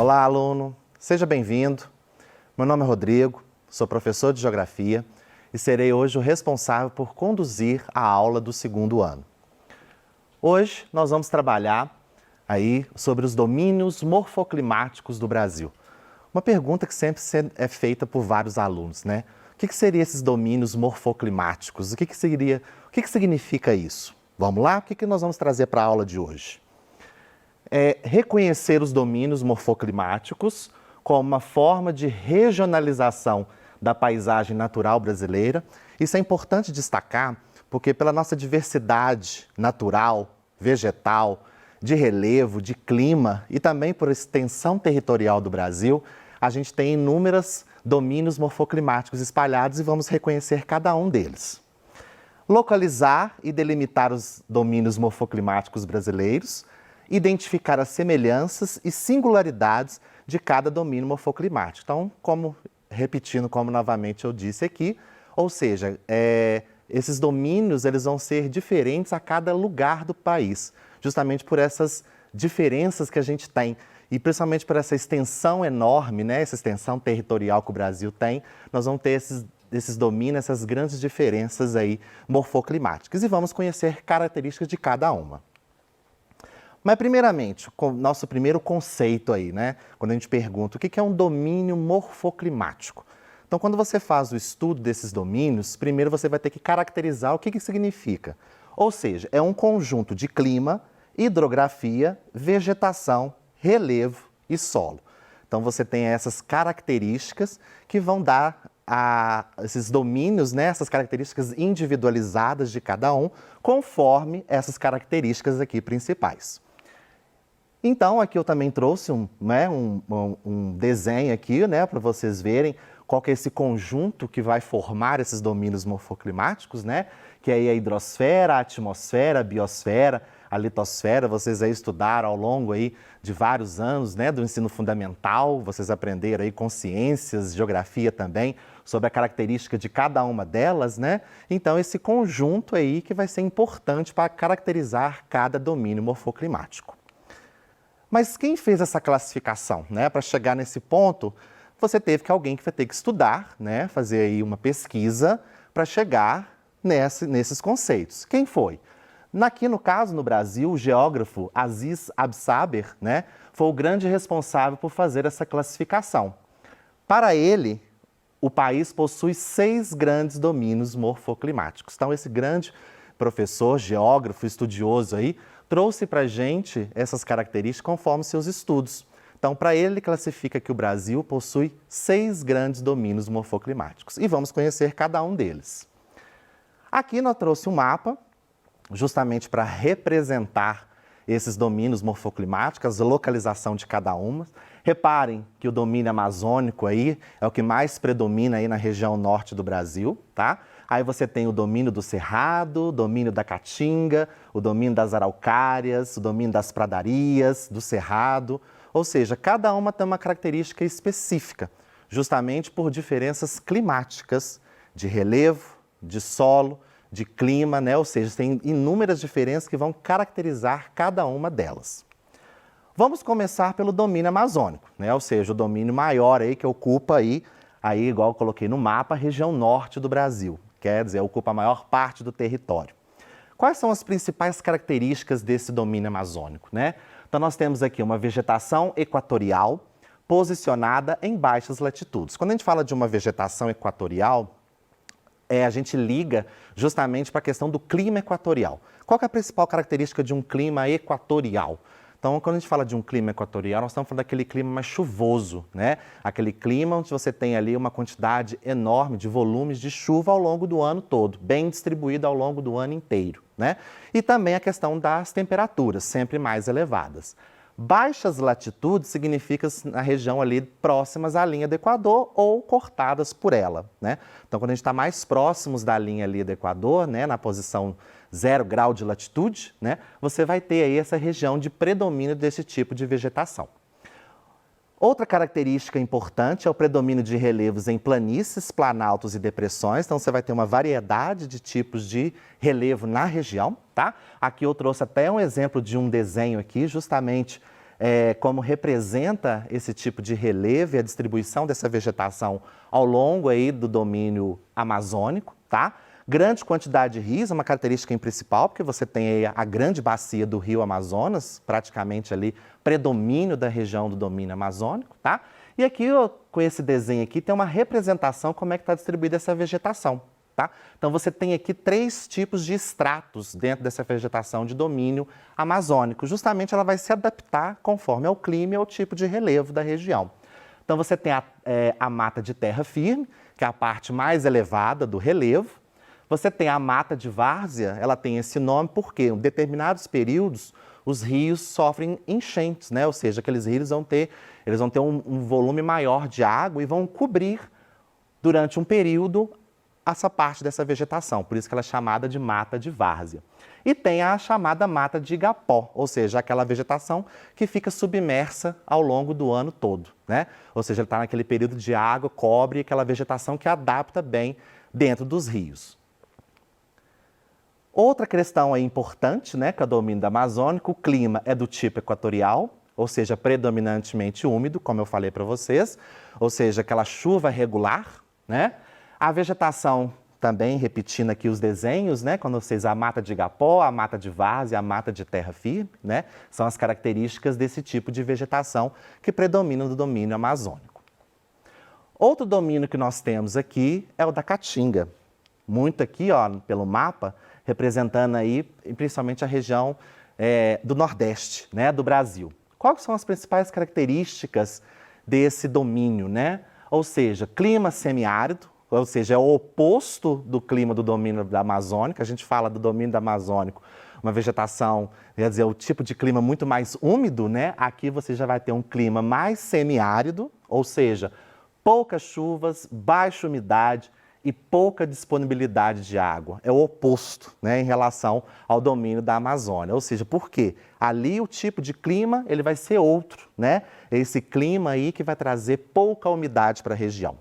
Olá, aluno. Seja bem-vindo. Meu nome é Rodrigo, sou professor de Geografia e serei hoje o responsável por conduzir a aula do segundo ano. Hoje nós vamos trabalhar aí sobre os domínios morfoclimáticos do Brasil. Uma pergunta que sempre é feita por vários alunos, né? O que seriam esses domínios morfoclimáticos? O que significa isso? Vamos lá? O que nós vamos trazer para a aula de hoje? Reconhecer os domínios morfoclimáticos como uma forma de regionalização da paisagem natural brasileira. Isso é importante destacar porque pela nossa diversidade natural, vegetal, de relevo, de clima e também por extensão territorial do Brasil, a gente tem inúmeros domínios morfoclimáticos espalhados e vamos reconhecer cada um deles. Localizar e delimitar os domínios morfoclimáticos brasileiros, identificar as semelhanças e singularidades de cada domínio morfoclimático. Então, repetindo como novamente eu disse aqui, ou seja, esses domínios eles vão ser diferentes a cada lugar do país, justamente por essas diferenças que a gente tem e principalmente por essa extensão enorme, né, essa extensão territorial que o Brasil tem, nós vamos ter esses domínios, essas grandes diferenças aí morfoclimáticas e vamos conhecer características de cada uma. Mas, primeiramente, o nosso primeiro conceito aí, né? Quando a gente pergunta o que é um domínio morfoclimático. Então, quando você faz o estudo desses domínios, primeiro você vai ter que caracterizar o que significa. Ou seja, é um conjunto de clima, hidrografia, vegetação, relevo e solo. Então, você tem essas características que vão dar a esses domínios, né, essas características individualizadas de cada um, conforme essas características aqui principais. Então, aqui eu também trouxe um desenho aqui, né, para vocês verem qual que é esse conjunto que vai formar esses domínios morfoclimáticos, né, que é aí a hidrosfera, a atmosfera, a biosfera, a litosfera. Vocês aí estudaram ao longo aí de vários anos, né, do ensino fundamental, vocês aprenderam aí com ciências, geografia também, sobre a característica de cada uma delas, né? Então, esse conjunto aí que vai ser importante para caracterizar cada domínio morfoclimático. Mas quem fez essa classificação, né? Para chegar nesse ponto, você teve alguém que vai ter que estudar, né? Fazer aí uma pesquisa para chegar nesses conceitos. Quem foi? Aqui no caso, no Brasil, o geógrafo Aziz Absaber, né? Foi o grande responsável por fazer essa classificação. Para ele, o país possui 6 grandes domínios morfoclimáticos. Então, esse grande professor, geógrafo, estudioso aí, trouxe para a gente essas características conforme seus estudos. Então, para ele classifica que o Brasil possui 6 grandes domínios morfoclimáticos. E vamos conhecer cada um deles. Aqui nós trouxe um mapa, justamente para representar esses domínios morfoclimáticos, a localização de cada uma. Reparem que o domínio amazônico aí é o que mais predomina aí na região norte do Brasil, tá? Aí você tem o domínio do Cerrado, o domínio da Caatinga, o domínio das Araucárias, o domínio das Pradarias, do Cerrado. Ou seja, cada uma tem uma característica específica, justamente por diferenças climáticas, de relevo, de solo, de clima, né? Ou seja, tem inúmeras diferenças que vão caracterizar cada uma delas. Vamos começar pelo domínio amazônico, né? Ou seja, o domínio maior aí que ocupa aí igual eu coloquei no mapa, a região norte do Brasil. Quer dizer, ocupa a maior parte do território. Quais são as principais características desse domínio amazônico, né? Então, nós temos aqui uma vegetação equatorial posicionada em baixas latitudes. Quando a gente fala de uma vegetação equatorial, a gente liga justamente para a questão do clima equatorial. Qual que é a principal característica de um clima equatorial? Então, quando a gente fala de um clima equatorial, nós estamos falando daquele clima mais chuvoso, né? Aquele clima onde você tem ali uma quantidade enorme de volumes de chuva ao longo do ano todo, bem distribuído ao longo do ano inteiro, né? E também a questão das temperaturas, sempre mais elevadas. Baixas latitudes significa na região ali próximas à linha do Equador ou cortadas por ela, né? Então, quando a gente está mais próximos da linha ali do Equador, né, na posição 0 grau de latitude, né, você vai ter aí essa região de predomínio desse tipo de vegetação. Outra característica importante é o predomínio de relevos em planícies, planaltos e depressões. Então, você vai ter uma variedade de tipos de relevo na região, tá? Aqui eu trouxe até um exemplo de um desenho aqui, justamente como representa esse tipo de relevo e a distribuição dessa vegetação ao longo aí do domínio amazônico, tá? Grande quantidade de rios é uma característica principal, porque você tem aí a grande bacia do rio Amazonas, praticamente ali predomínio da região do domínio amazônico, tá? E aqui, com esse desenho aqui, tem uma representação como é que está distribuída essa vegetação, tá? Então você tem aqui 3 tipos de estratos dentro dessa vegetação de domínio amazônico. Justamente ela vai se adaptar conforme ao clima e ao tipo de relevo da região. Então você tem a mata de terra firme, que é a parte mais elevada do relevo. Você tem a mata de várzea, ela tem esse nome porque em determinados períodos os rios sofrem enchentes, né? Ou seja, aqueles rios vão ter um volume maior de água e vão cobrir durante um período essa parte dessa vegetação, por isso que ela é chamada de mata de várzea. E tem a chamada mata de igapó, ou seja, aquela vegetação que fica submersa ao longo do ano todo, né? Ou seja, ele está naquele período de água, cobre aquela vegetação que adapta bem dentro dos rios. Outra questão aí importante, né, que é o domínio amazônico, o clima é do tipo equatorial, ou seja, predominantemente úmido, como eu falei para vocês, ou seja, aquela chuva regular, né? A vegetação também, repetindo aqui os desenhos, né, quando vocês, a mata de igapó, a mata de várzea, a mata de terra firme, né, são as características desse tipo de vegetação que predominam no domínio amazônico. Outro domínio que nós temos aqui é o da caatinga. Muito aqui, ó, pelo mapa, representando aí principalmente a região do Nordeste, né, do Brasil. Quais são as principais características desse domínio, né? Ou seja, clima semiárido, ou seja, é o oposto do clima do domínio da Amazônica. A gente fala do domínio da Amazônico, uma vegetação, quer dizer, o tipo de clima muito mais úmido, né? Aqui você já vai ter um clima mais semiárido, ou seja, poucas chuvas, baixa umidade e pouca disponibilidade de água. É o oposto, né, em relação ao domínio da Amazônia. Ou seja, por quê? Ali o tipo de clima ele vai ser outro, né? Esse clima aí que vai trazer pouca umidade para a região.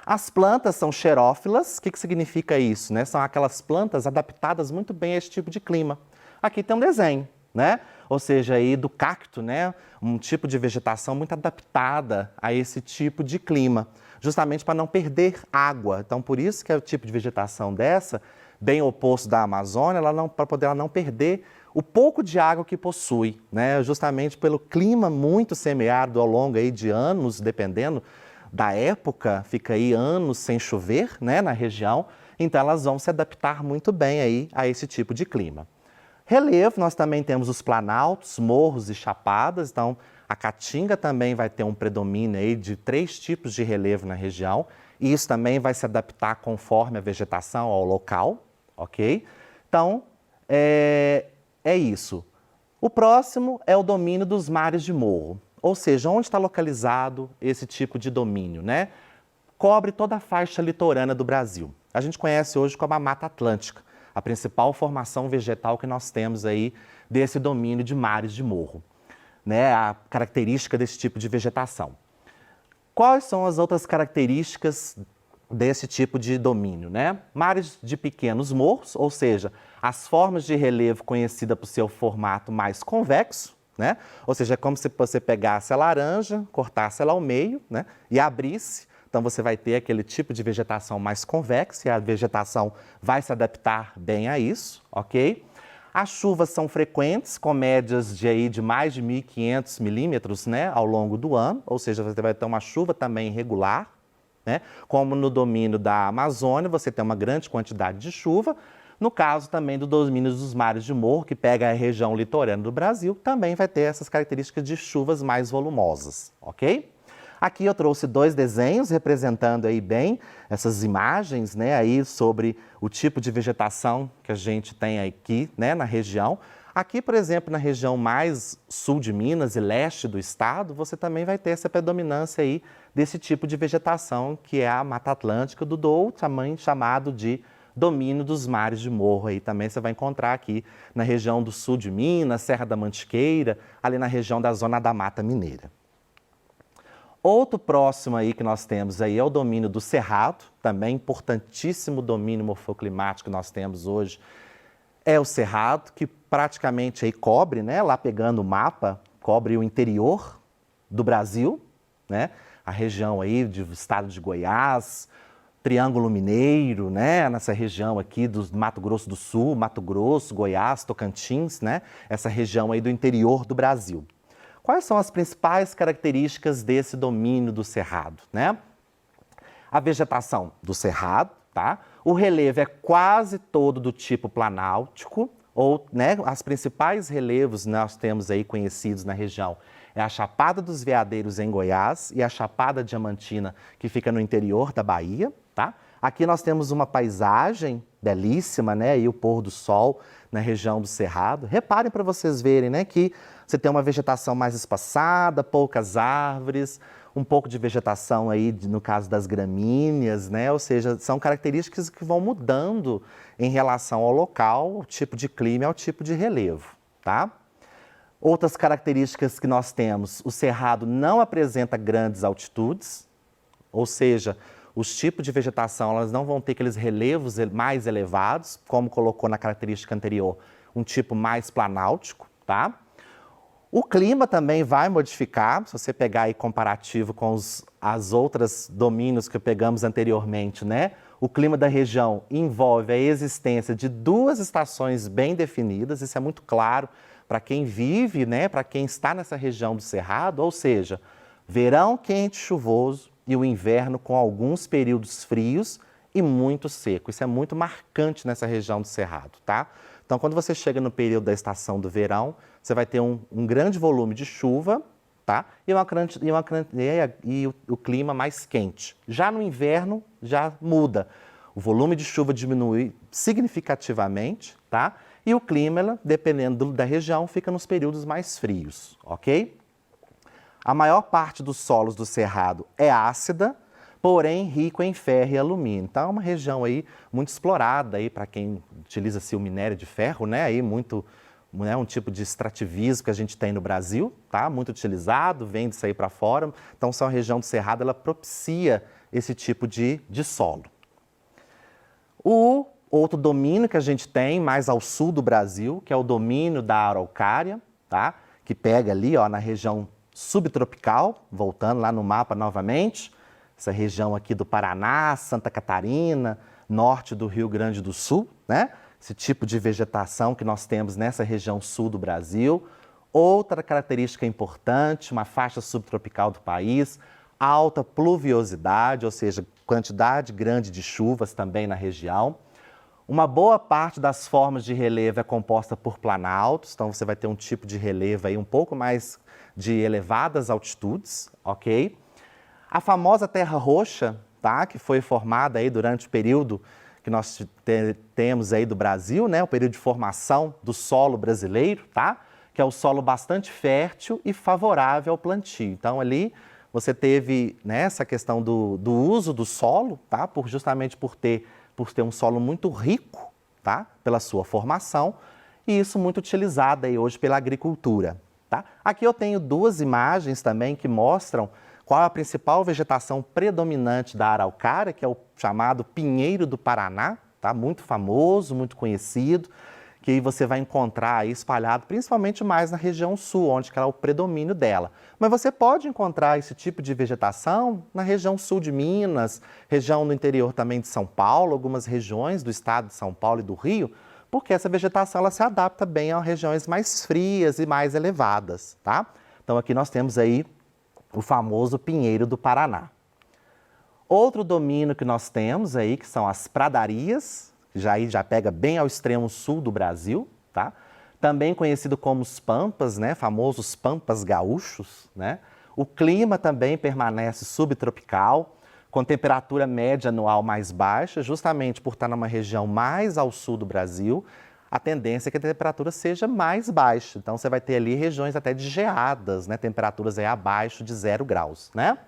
As plantas são xerófilas. O que significa isso, né? São aquelas plantas adaptadas muito bem a esse tipo de clima. Aqui tem um desenho, né? Ou seja, aí do cacto, né? Um tipo de vegetação muito adaptada a esse tipo de clima, justamente para não perder água. Então, por isso que é o tipo de vegetação dessa, bem oposto da Amazônia, para poder ela não perder o pouco de água que possui, né? Justamente pelo clima muito semiárido ao longo aí de anos, dependendo da época, fica aí anos sem chover, né, na região, então elas vão se adaptar muito bem aí a esse tipo de clima. Relevo, nós também temos os planaltos, morros e chapadas, então a caatinga também vai ter um predomínio aí de 3 tipos de relevo na região, e isso também vai se adaptar conforme a vegetação ao local, ok? Então, é isso. O próximo é o domínio dos mares de morro, ou seja, onde está localizado esse tipo de domínio, né? Cobre toda a faixa litorânea do Brasil. A gente conhece hoje como a Mata Atlântica, a principal formação vegetal que nós temos aí desse domínio de mares de morro, né? A característica desse tipo de vegetação. Quais são as outras características desse tipo de domínio, né? Mares de pequenos morros, ou seja, as formas de relevo conhecidas por seu formato mais convexo, né? Ou seja, é como se você pegasse a laranja, cortasse ela ao meio, né, e abrisse. Então você vai ter aquele tipo de vegetação mais convexa e a vegetação vai se adaptar bem a isso, ok? As chuvas são frequentes, com médias de mais de 1.500 milímetros, né, ao longo do ano, ou seja, você vai ter uma chuva também irregular, né? Como no domínio da Amazônia, você tem uma grande quantidade de chuva. No caso também do domínio dos mares de morro, que pega a região litorânea do Brasil, também vai ter essas características de chuvas mais volumosas, ok? Aqui eu trouxe 2 desenhos representando aí bem essas imagens, né, aí sobre o tipo de vegetação que a gente tem aqui, né, na região. Aqui, por exemplo, na região mais sul de Minas e leste do estado, você também vai ter essa predominância aí desse tipo de vegetação, que é a Mata Atlântica, também chamado de domínio dos mares de morro. Aí também você vai encontrar aqui na região do sul de Minas, Serra da Mantiqueira, ali na região da Zona da Mata Mineira. Outro próximo aí que nós temos aí é o domínio do cerrado, também importantíssimo domínio morfoclimático que nós temos hoje, é o cerrado, que praticamente aí cobre, né, lá pegando o mapa, cobre o interior do Brasil, né? A região aí do estado de Goiás, Triângulo Mineiro, né? Nessa região aqui do Mato Grosso do Sul, Mato Grosso, Goiás, Tocantins, né? Essa região aí do interior do Brasil. Quais são as principais características desse domínio do cerrado, né? A vegetação do cerrado, tá? O relevo é quase todo do tipo planáltico, ou, né, as principais relevos nós temos aí conhecidos na região é a Chapada dos Veadeiros em Goiás e a Chapada Diamantina, que fica no interior da Bahia, tá? Aqui nós temos uma paisagem belíssima, né? E o pôr do sol na região do Cerrado. Reparem para vocês verem, né, que você tem uma vegetação mais espaçada, poucas árvores, um pouco de vegetação aí, no caso das gramíneas, né? Ou seja, são características que vão mudando em relação ao local, ao tipo de clima e ao tipo de relevo, tá? Outras características que nós temos, o cerrado não apresenta grandes altitudes, ou seja, os tipos de vegetação elas não vão ter aqueles relevos mais elevados, como colocou na característica anterior, um tipo mais planáltico, tá? O clima também vai modificar, se você pegar aí comparativo com as outras domínios que pegamos anteriormente, né? O clima da região envolve a existência de 2 estações bem definidas, isso é muito claro para quem vive, né? Para quem está nessa região do Cerrado, ou seja, verão quente e chuvoso e o inverno com alguns períodos frios e muito seco. Isso é muito marcante nessa região do Cerrado, tá? Então, quando você chega no período da estação do verão, você vai ter um grande volume de chuva, tá? E o clima mais quente. Já no inverno, já muda. O volume de chuva diminui significativamente, tá? E o clima, dependendo da região, fica nos períodos mais frios, ok? A maior parte dos solos do Cerrado é ácida, porém rico em ferro e alumínio. Então é uma região aí muito explorada aí para quem utiliza-se o minério de ferro, né? Aí muito, né, um tipo de extrativismo que a gente tem no Brasil, tá? Muito utilizado, vende isso aí para fora. Então essa região do Cerrado, ela propicia esse tipo de solo. O outro domínio que a gente tem mais ao sul do Brasil, que é o domínio da Araucária, tá? Que pega ali, ó, na região subtropical, voltando lá no mapa novamente, essa região aqui do Paraná, Santa Catarina, norte do Rio Grande do Sul, né? Esse tipo de vegetação que nós temos nessa região sul do Brasil. Outra característica importante, uma faixa subtropical do país, alta pluviosidade, ou seja, quantidade grande de chuvas também na região. Uma boa parte das formas de relevo é composta por planaltos, então você vai ter um tipo de relevo aí um pouco mais de elevadas altitudes, ok? A famosa Terra Roxa, tá? Que foi formada aí durante o período que nós temos aí do Brasil, né? O período de formação do solo brasileiro, tá? Que é o solo bastante fértil e favorável ao plantio. Então ali você teve, né, essa questão do uso do solo, tá? Justamente por ter um solo muito rico, tá? Pela sua formação, e isso muito utilizado aí hoje pela agricultura, tá? Aqui eu tenho 2 imagens também que mostram qual é a principal vegetação predominante da Araucária, que é o chamado pinheiro do Paraná, tá? Muito famoso, muito conhecido, que aí você vai encontrar aí espalhado principalmente mais na região sul, onde que é o predomínio dela. Mas você pode encontrar esse tipo de vegetação na região sul de Minas, região no interior também de São Paulo, algumas regiões do estado de São Paulo e do Rio, porque essa vegetação ela se adapta bem a regiões mais frias e mais elevadas, tá? Então aqui nós temos aí o famoso pinheiro do Paraná. Outro domínio que nós temos aí, que são as pradarias, já pega bem ao extremo sul do Brasil, tá? Também conhecido como os pampas, né? Famosos pampas gaúchos, né? O clima também permanece subtropical, com temperatura média anual mais baixa, justamente por estar numa região mais ao sul do Brasil, a tendência é que a temperatura seja mais baixa. Então você vai ter ali regiões até de geadas, né? Temperaturas aí abaixo de 0 graus, né?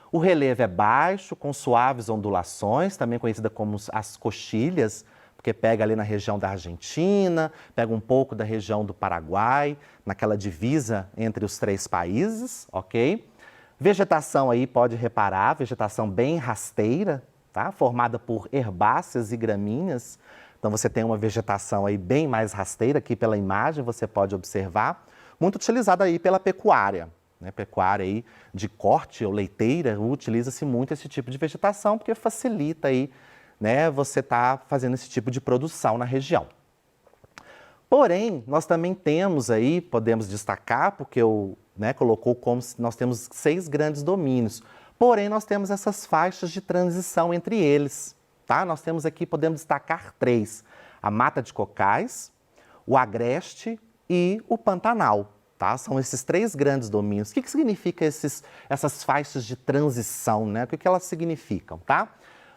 O relevo é baixo, com suaves ondulações, também conhecida como as coxilhas, porque pega ali na região da Argentina, pega um pouco da região do Paraguai, naquela divisa entre os 3 países, ok? Vegetação aí, pode reparar, vegetação bem rasteira, tá? Formada por herbáceas e gramíneas. Então você tem uma vegetação aí bem mais rasteira, aqui pela imagem você pode observar. muito utilizado aí pela pecuária. Né? Pecuária aí de corte ou leiteira, utiliza-se muito esse tipo de vegetação porque facilita aí, né, você tá fazendo esse tipo de produção na região. Porém, nós também temos aí, podemos destacar, porque colocou como nós temos 6 grandes domínios. Porém, nós temos essas faixas de transição entre eles. Tá? Nós temos aqui, podemos destacar 3. A Mata de Cocais, o Agreste e o Pantanal. Tá? São esses 3 grandes domínios. O que significa essas faixas de transição? Né? O que elas significam? Tá?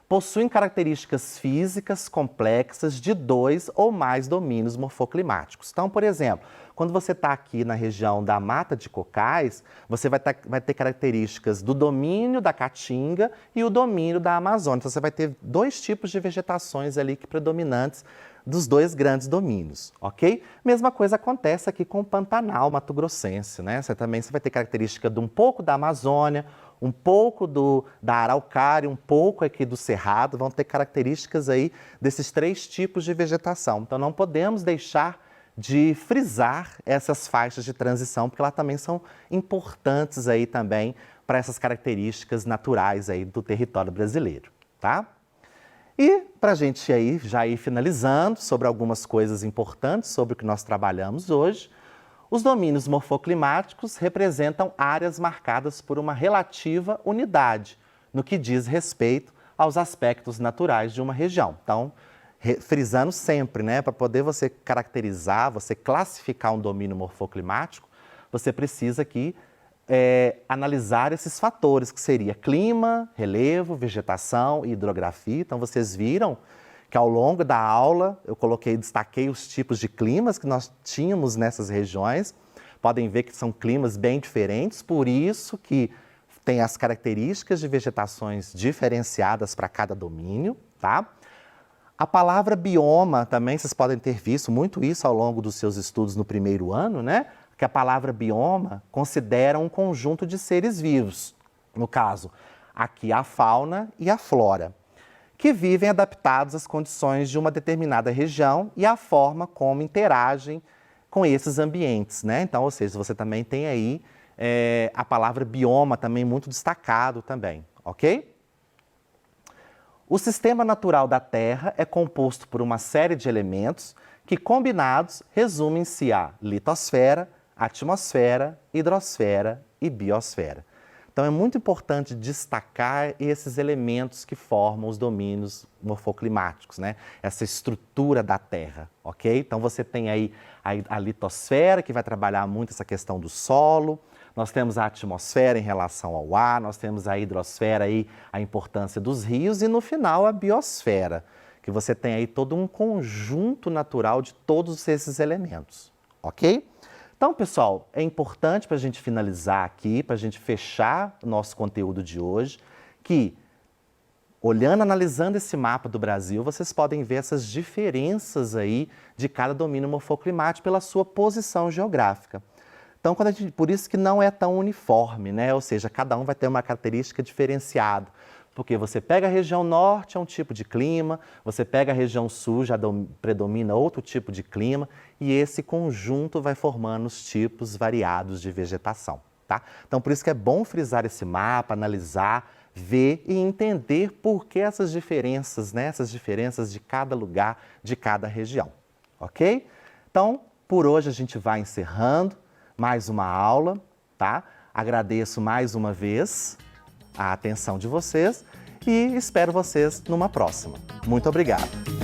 Possuem características físicas complexas de 2 ou mais domínios morfoclimáticos. Então, por exemplo, quando você está aqui na região da Mata de Cocais, você vai ter características do domínio da Caatinga e o domínio da Amazônia. Então, você vai ter 2 tipos de vegetações ali que predominantes dos 2 grandes domínios, ok? Mesma coisa acontece aqui com o Pantanal mato-grossense, né? Você vai ter característica de um pouco da Amazônia, um pouco da Araucária, um pouco aqui do Cerrado, vão ter características aí desses 3 tipos de vegetação. Então, não podemos deixar de frisar essas faixas de transição, porque elas também são importantes aí também para essas características naturais aí do território brasileiro, tá? E para a gente aí, já ir finalizando sobre algumas coisas importantes sobre o que nós trabalhamos hoje, os domínios morfoclimáticos representam áreas marcadas por uma relativa unidade no que diz respeito aos aspectos naturais de uma região. Então, frisando sempre, né, para poder você caracterizar, você classificar um domínio morfoclimático, você precisa aqui analisar esses fatores, que seria clima, relevo, vegetação e hidrografia. Então, vocês viram que ao longo da aula eu destaquei os tipos de climas que nós tínhamos nessas regiões. Podem ver que são climas bem diferentes, por isso que tem as características de vegetações diferenciadas para cada domínio, tá? A palavra bioma também, vocês podem ter visto muito isso ao longo dos seus estudos no primeiro ano, né? Que a palavra bioma considera um conjunto de seres vivos. No caso, aqui a fauna e a flora, que vivem adaptados às condições de uma determinada região e à forma como interagem com esses ambientes, né? Então, ou seja, você também tem aí a palavra bioma também muito destacado também, ok? O sistema natural da Terra é composto por uma série de elementos que, combinados, resumem-se a litosfera, atmosfera, hidrosfera e biosfera. Então, é muito importante destacar esses elementos que formam os domínios morfoclimáticos, né? Essa estrutura da Terra, ok? Então, você tem aí a litosfera, que vai trabalhar muito essa questão do solo. Nós temos a atmosfera em relação ao ar, nós temos a hidrosfera aí, a importância dos rios, e no final a biosfera, que você tem aí todo um conjunto natural de todos esses elementos, ok? Então, pessoal, é importante para a gente finalizar aqui, para a gente fechar o nosso conteúdo de hoje, que, analisando esse mapa do Brasil, vocês podem ver essas diferenças aí de cada domínio morfoclimático pela sua posição geográfica. Então, por isso que não é tão uniforme, né? Ou seja, cada um vai ter uma característica diferenciada. Porque você pega a região norte, é um tipo de clima, você pega a região sul, já predomina outro tipo de clima, e esse conjunto vai formando os tipos variados de vegetação, tá? Então, por isso que é bom frisar esse mapa, analisar, ver e entender por que essas diferenças, né? Essas diferenças de cada lugar, de cada região, ok? Então, por hoje a gente vai encerrando mais uma aula, tá? Agradeço mais uma vez a atenção de vocês e espero vocês numa próxima. Muito obrigado!